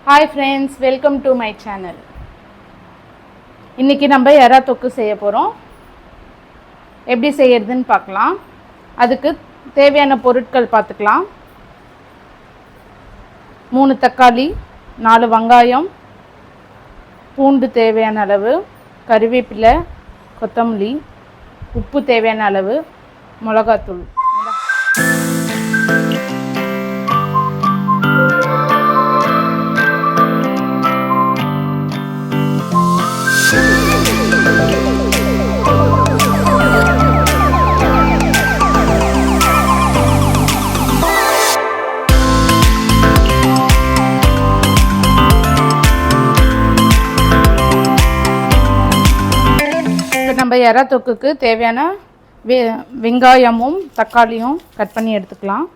Hi friends, welcome to my channel. இன்றைக்கி நம்ம எறா தொக்கு செய்ய போகிறோம். எப்படி செய்யறதுன்னு பார்க்கலாம். அதுக்கு தேவையான பொருட்கள் பார்த்துக்கலாம். 3 தக்காளி, 4 வெங்காயம், பூண்டு தேவையான அளவு, கறிவேப்பிலை, கொத்தமல்லி, உப்பு தேவையான அளவு, மிளகாத்தூள். நம்ம எறா தொக்குக்கு தேவையான வெங்காயமும் தக்காளியும் கட் பண்ணி எடுத்துக்கலாம்.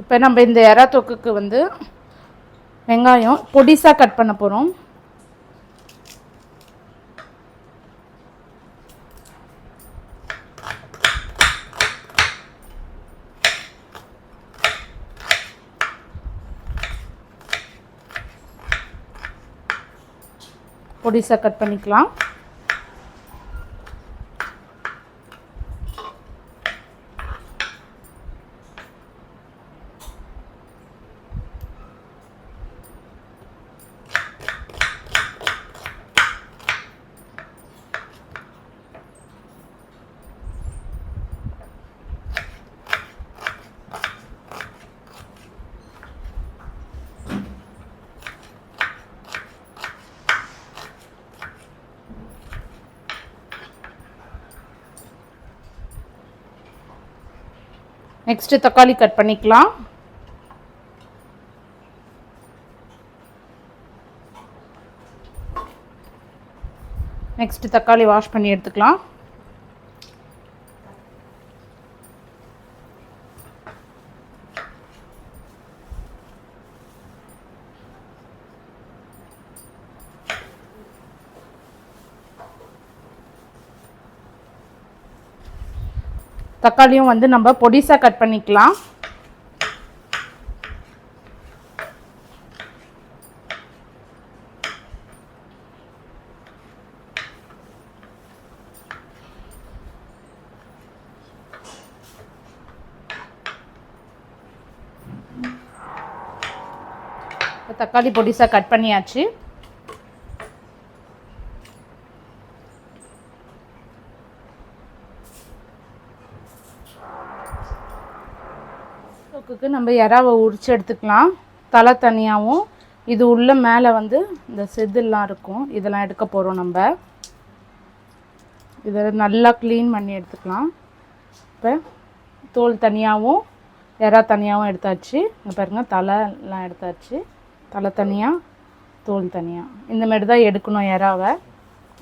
இப்போ நம்ம இந்த எறா தொக்குக்கு வெங்காயம் பொடிசாக கட் பண்ண போகிறோம். பொடிசாக கட் பண்ணிக்கலாம். நெக்ஸ்ட்டு தக்காளி கட் பண்ணிக்கலாம். நெக்ஸ்ட்டு தக்காளி வாஷ் பண்ணி எடுத்துக்கலாம். தக்காளியும் நம்ம பொடிசாக கட் பண்ணிக்கலாம். தக்காளி பொடிசாக கட் பண்ணியாச்சு. தொக்குக்கு நம்ம எறாவை உரித்து எடுத்துக்கலாம். தலை தனியாகவும் இது உள்ள மேலே இந்த செதில்லாம் இருக்கும், இதெல்லாம் எடுக்க போகிறோம். நம்ம இதை நல்லா க்ளீன் பண்ணி எடுத்துக்கலாம். இப்போ தோல் தனியாகவும் எறா தனியாகவும் எடுத்தாச்சு. இங்கே பாருங்கள், தலைலாம் எடுத்தாச்சு. தலை தனியாக, தோல் தனியாக, இந்தமாரி தான் எடுக்கணும். எறாவை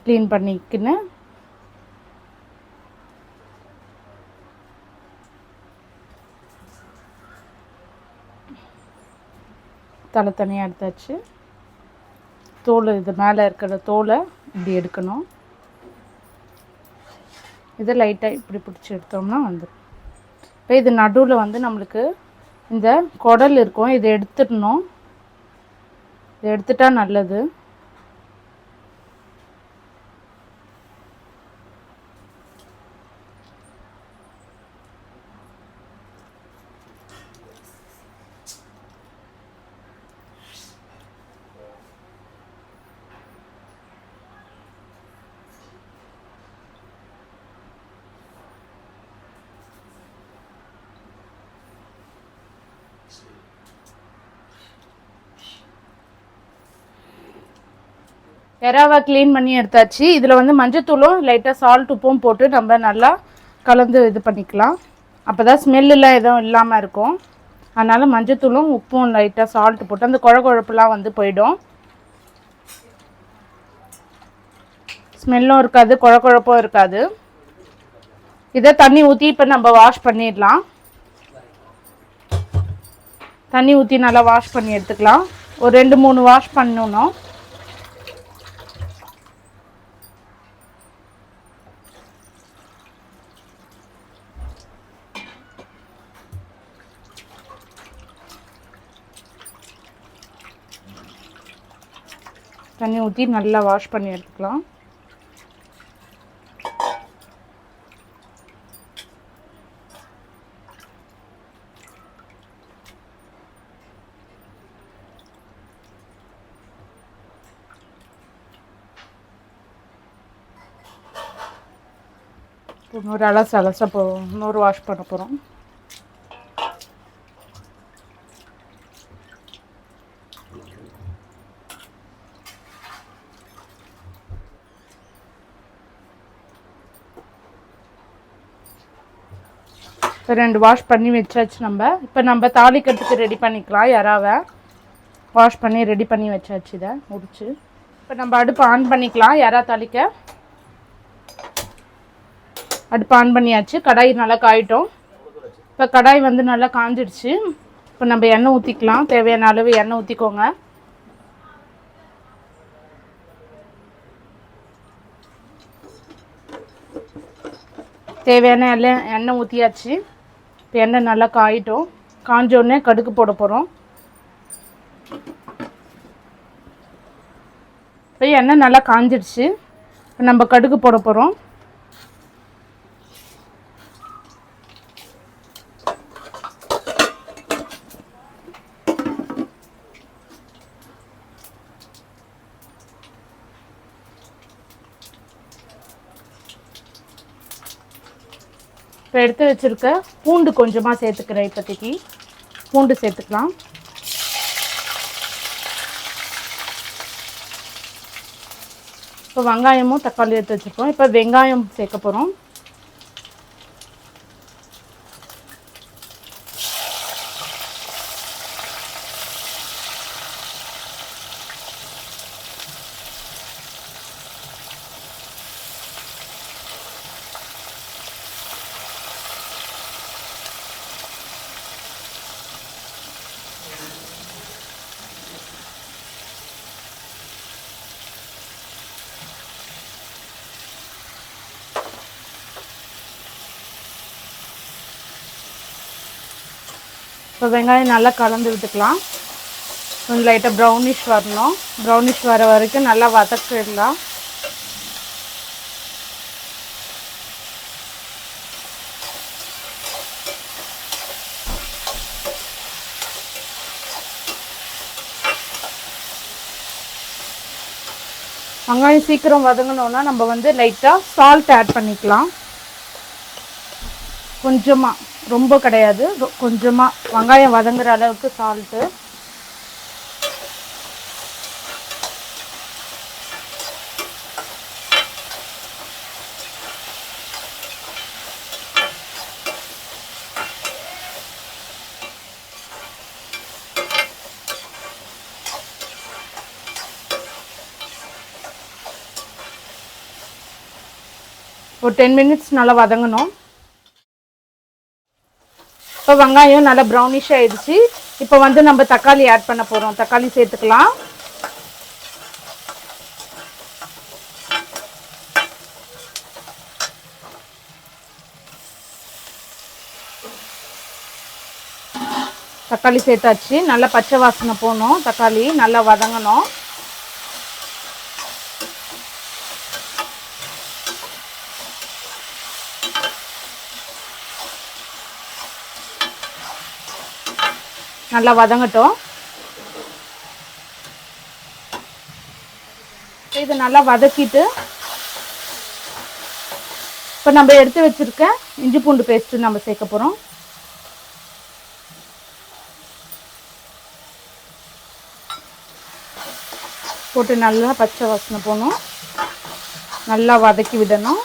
க்ளீன் பண்ணிக்கின்னு தலை தனியாக எடுத்தாச்சு. தோல், இது மேலே இருக்கிற தோலை இப்படி எடுக்கணும். இதை லைட்டாக இப்படி பிடிச்சி எடுத்தோம்னா வந்துடும். இப்போ இது நடுவில் நம்மளுக்கு இந்த குடல் இருக்கும், இதை எடுத்துடணும். இதை எடுத்துட்டா நல்லது. எறாவை க்ளீன் பண்ணி எடுத்தாச்சு. இதில் மஞ்சத்தூளும் லைட்டாக சால்ட் உப்பும் போட்டு நம்ம நல்லா கலந்து இது பண்ணிக்கலாம். அப்போ தான் ஸ்மெல்லாம் எதுவும் இல்லாமல் இருக்கும். அதனால் மஞ்சத்தூளும் உப்பும் லைட்டாக சால்ட்டு போட்டு அந்த குழப்புலாம் வந்து போயிடும். ஸ்மெல்லும் இருக்காது, குழப்பும் இருக்காது. இதை தண்ணி ஊற்றி இப்போ நம்ம வாஷ் பண்ணிடலாம். தண்ணி ஊற்றி நல்லா வாஷ் பண்ணி எடுத்துக்கலாம். ஒரு 2-3 வாஷ் பண்ணணும். தண்ணி ஊற்றி நல்லா வாஷ் பண்ணி எடுத்துக்கலாம். இன்னொரு அலச போகிறோம், இன்னொரு வாஷ் பண்ண போகிறோம். இப்போ 2 வாஷ் பண்ணி வச்சாச்சு. இப்போ நம்ம தாளிக்கிறதுக்கு ரெடி பண்ணிக்கலாம். யாராவை வாஷ் பண்ணி ரெடி பண்ணி வச்சாச்சு. இதை முடிச்சு இப்போ நம்ம அடுப்பு ஆன் பண்ணிக்கலாம். யாரா தாளிக்க அடுப்பு ஆன் பண்ணியாச்சு. கடாய் நல்லா காயிட்டோம். இப்போ கடாய் வந்து நல்லா காஞ்சிடுச்சு. இப்போ நம்ம எண்ணெய் ஊற்றிக்கலாம். தேவையான அளவு எண்ணெய் ஊற்றிக்கோங்க. தேவையான எண்ணெய் ஊற்றியாச்சு. இப்போ எண்ணெய் நல்லா காயிட்டோம். காஞ்சோடனே கடுகு போட போகிறோம். இப்போ எண்ணெய் நல்லா காஞ்சிடுச்சு. இப்போ நம்ம கடுகு போட போகிறோம். இப்போ எடுத்து வச்சுருக்க பூண்டு கொஞ்சமாக சேர்த்துக்கிறேன். இப்போதைக்கு பூண்டு சேர்த்துக்கலாம். இப்போ வெங்காயமும் தக்காளி எடுத்து வச்சுருக்கோம். இப்போ வெங்காயம் சேர்க்க போகிறோம். இப்போ வெங்காயம் நல்லா கலந்து விட்டுக்கலாம். கொஞ்சம் லைட்டாக ப்ரௌனிஷ் வரணும். ப்ரௌனிஷ் வர வரைக்கும் நல்லா வதக்கிடலாம். வெங்காயம் சீக்கிரம் வதங்கணுன்னா நம்ம வந்து லைட்டாக சால்ட் ஆட் பண்ணிக்கலாம். கொஞ்சமாக, ரொம்ப கிடையாது, கொஞ்சமாக வெங்காயம் வதங்குற அளவுக்கு சால்ட்டு. ஒரு 10 மினிட்ஸ் நல்லா வதங்கணும். இப்போ வெங்காயம் நல்லா ப்ரௌனிஷ் ஆயிடுச்சு. இப்போ வந்து நம்ம தக்காளி ஆட் பண்ண போகிறோம். தக்காளி சேர்த்துக்கலாம். தக்காளி சேர்த்தாச்சு. நல்லா பச்சை வாசனை போகணும். தக்காளி நல்லா வதங்கணும். நல்லா வதங்கட்டும். இது நல்லா வதக்கிட்டு இப்போ நம்ம எடுத்து வச்சிருக்க இஞ்சி பூண்டு பேஸ்ட்டு நம்ம சேர்க்க போகிறோம். போட்டு நல்லா பச்சை வாசனை போகணும். நல்லா வதக்கி விடணும்.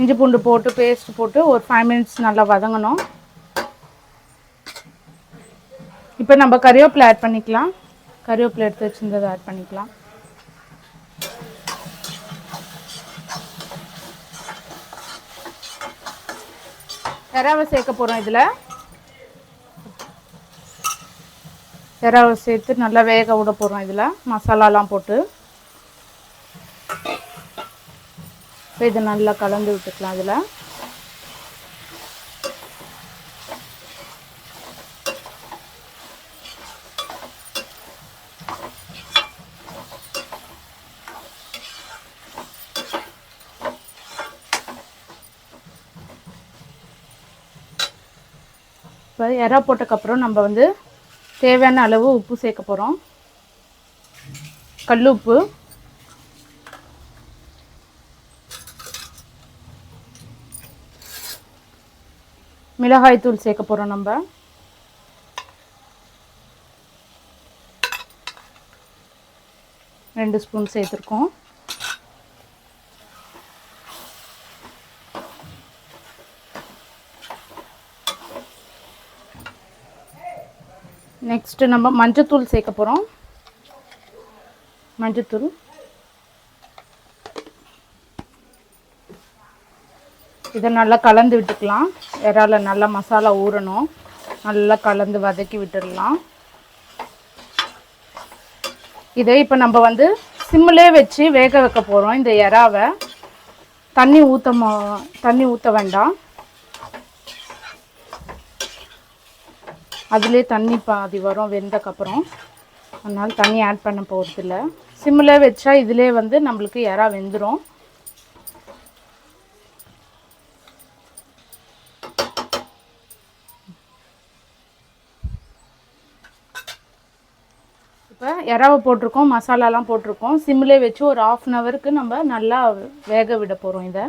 இஞ்சி பூண்டு போட்டு பேஸ்ட் போட்டு ஒரு 5 மினிட்ஸ் நல்லா வதங்கணும். இப்போ நம்ம கறிவேப்பிலை ஆட் பண்ணிக்கலாம். கறிவேப்பிலை எடுத்து வச்சுருந்ததை ஆட் பண்ணிக்கலாம். எறாவை சேர்க்க போகிறோம். இதில் எறாவை சேர்த்து நல்லா வேக விட போகிறோம். இதில் மசாலாலாம் போட்டு இப்போ இதை நல்லா கலந்து விட்டுக்கலாம். இதில் இப்போ எறா போட்டதுக்கப்புறம் நம்ம வந்து தேவையான அளவு உப்பு சேர்க்க போகிறோம். கல் உப்பு, மிளகாய் தூள் சேர்க்க போகிறோம். நம்ம 2 ஸ்பூன் சேர்த்துருக்கோம். நெக்ஸ்ட்டு நம்ம மஞ்சத்தூள் சேர்க்க போகிறோம். மஞ்சத்தூள் இதை நல்லா கலந்து விட்டுக்கலாம். இறால நல்லா மசாலா ஊறணும். நல்லா கலந்து வதக்கி விட்டுடலாம். இதை இப்போ நம்ம வந்து சிம்மிலே வச்சு வேக வைக்க போகிறோம். இந்த இறாவை தண்ணி ஊற்ற வேண்டாம். அதிலே தண்ணி பாதி வரும் வெந்தக்கப்புறம். அதனால் தண்ணி ஆட் பண்ண போகிறதில்ல. சிம்மில் வச்சா இதிலே வந்து நம்மளுக்கு இறா வெந்துடும். இப்போ இறாவை போட்டிருக்கோம், மசாலாலாம் போட்டிருக்கோம். சிம்மிலே வச்சு ஒரு 1/2 ஹவருக்கு நம்ம நல்லா வேக விட போகிறோம். இதை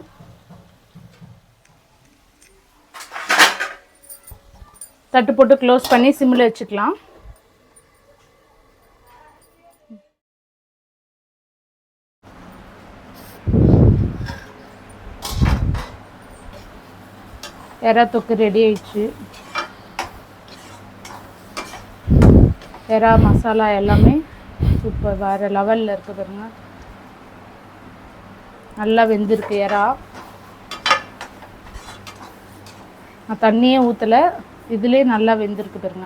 தட்டு போட்டு க்ளோஸ் பண்ணி சிம்மில் வச்சுக்கலாம். எறா தொக்கு ரெடி ஆயிடுச்சு. எறா மசாலா எல்லாமே சூப்பர் வேறு லெவலில் இருக்குது பாருங்க. நல்லா வெந்திருக்கு எறா. நான் தண்ணியே ஊற்றலை, இதிலே நல்லா வெந்திருக்கு பாருங்க.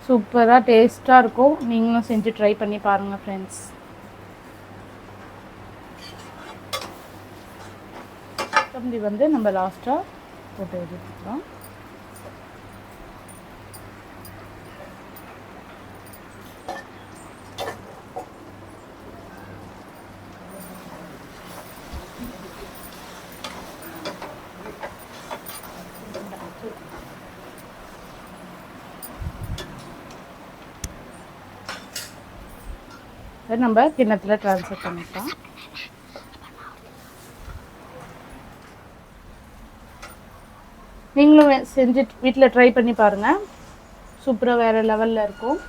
சூப்பராக டேஸ்ட்டாக இருக்கும். நீங்களும் செஞ்சு ட்ரை பண்ணி பாருங்கள் ஃப்ரெண்ட்ஸ். கொத்தமல்லி வந்து நம்ம லாஸ்ட்டாக போட்டு எடுத்துக்கலாம். நம்ம கிண்ணத்தில் ட்ரான்ஸ்ஃபர் பண்ணிக்கலாம். நீங்களும் செஞ்சு வீட்டில் ட்ரை பண்ணி பாருங்கள். சூப்பராக வேறு லெவலில் இருக்கும்.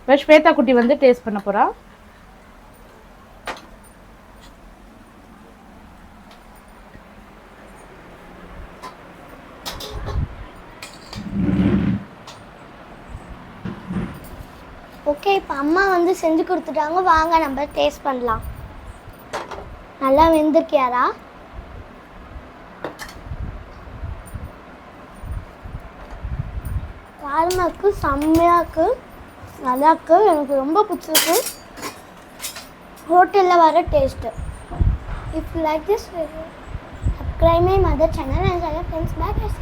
இப்போ ஸ்வேதா குட்டி வந்து டேஸ்ட் பண்ண போகிறா. ஓகே, இப்போ அம்மா வந்து செஞ்சு கொடுத்துட்டாங்க. வாங்க நம்ம டேஸ்ட் பண்ணலாம். நல்லா வெந்திருக்கியாரா? காரமாக்கு செம்மையாக்கு, நல்லாக்கு. எனக்கு ரொம்ப பிடிச்சிருக்கு. ஹோட்டலில் வர taste. If you like this video, subscribe my mother channel and tell your friends. Bye guys.